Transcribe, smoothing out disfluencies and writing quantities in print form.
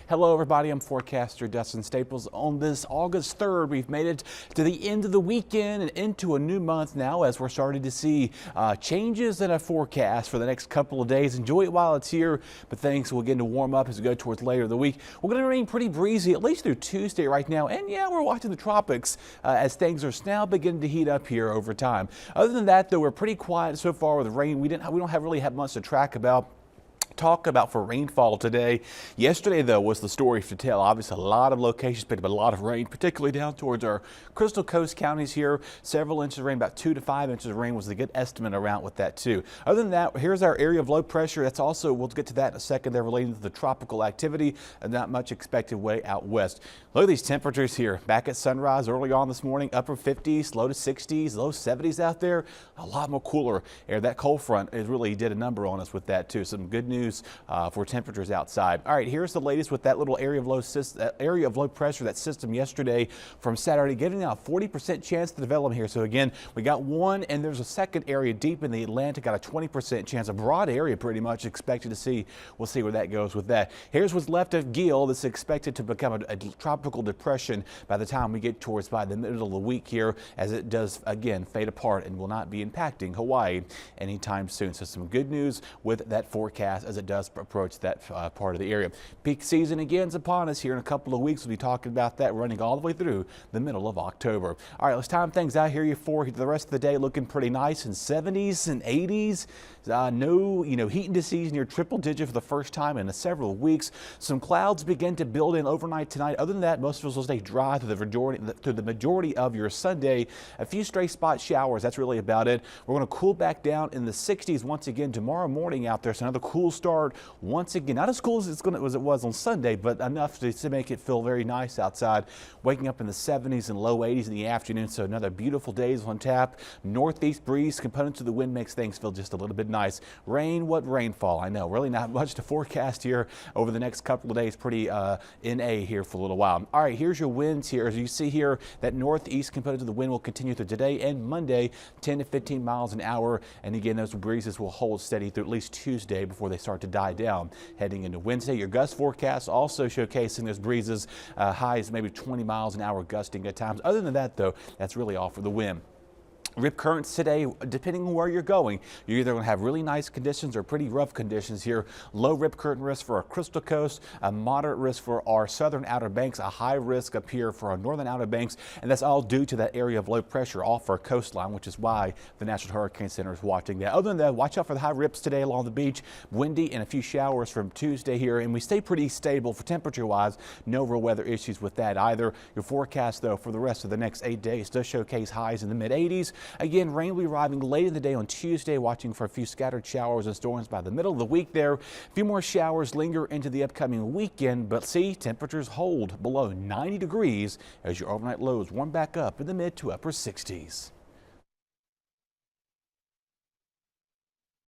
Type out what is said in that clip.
Hello everybody, I'm forecaster Dustin Staples. On this August 3rd, we've made it to the end of the weekend and into a new month now as we're starting to see changes in our forecast for the next couple of days. Enjoy it while it's here, but things will begin to warm up as we go towards later in the week. We're going to remain pretty breezy, at least through Tuesday right now. And yeah, we're watching the tropics as things are now beginning to heat up here over time. Other than that, though, we're pretty quiet so far with the rain. We don't really have much to talk about for rainfall today. Yesterday, though, was the story to tell. Obviously, a lot of locations picked up a lot of rain, particularly down towards our Crystal Coast counties here. Several inches of rain, about 2 to 5 inches of rain was the good estimate around with that, too. Other than that, here's our area of low pressure. That's also, we'll get to that in a second, there relating to the tropical activity and not much expected way out west. Look at these temperatures here. Back at sunrise early on this morning, upper 50s, low to 60s, low 70s out there. A lot more cooler air. That cold front really did a number on us with that, too. Some good news for temperatures outside. All right, here's the latest with that little area of low pressure, that system yesterday from Saturday, giving out a 40% chance to develop here. So again, we got one, and there's a second area deep in the Atlantic, got a 20% chance, a broad area pretty much expected to see. We'll see where that goes with that. Here's what's left of Gil. This is expected to become a tropical depression by the time we get towards by the middle of the week here, as it does again fade apart and will not be impacting Hawaii anytime soon. So some good news with that forecast as it does approach that part of the area. Peak season again is upon us here in a couple of weeks. We'll be talking about that running all the way through the middle of October. All right, let's time things out here for the rest of the day. Looking pretty nice in 70s and 80s. No, heat index near triple digit for the first time in several weeks. Some clouds begin to build in overnight tonight. Other than that, most of us will stay dry through the majority of your Sunday. A few stray spot showers. That's really about it. We're going to cool back down in the 60s once again tomorrow morning out there. So another cool start once again. Not as cool as it was on Sunday, but enough to make it feel very nice outside. Waking up in the 70s and low 80s in the afternoon. So another beautiful day is on tap. Northeast breeze component to the wind makes things feel just a little bit nice. Rain, what rainfall? I know, really not much to forecast here over the next couple of days. Pretty NA here for a little while. All right, here's your winds here. As you see here, that northeast component of the wind will continue through today and Monday, 10 to 15 miles an hour. And again, those breezes will hold steady through at least Tuesday before they start to die down heading into Wednesday. Your gust forecast also showcasing those breezes, highs maybe 20 miles an hour gusting at times. Other than that, though, that's really all for the wind. Rip currents today, depending on where you're going, you're either going to have really nice conditions or pretty rough conditions here. Low rip current risk for our Crystal Coast, a moderate risk for our southern Outer Banks, a high risk up here for our northern Outer Banks, and that's all due to that area of low pressure off our coastline, which is why the National Hurricane Center is watching that. Other than that, watch out for the high rips today along the beach. Windy and a few showers from Tuesday here, and we stay pretty stable for temperature-wise. No real weather issues with that either. Your forecast, though, for the rest of the next 8 days does showcase highs in the mid-80s. Again, rain will be arriving late in the day on Tuesday, watching for a few scattered showers and storms by the middle of the week there. A few more showers linger into the upcoming weekend, but see, temperatures hold below 90 degrees as your overnight lows warm back up in the mid to upper 60s.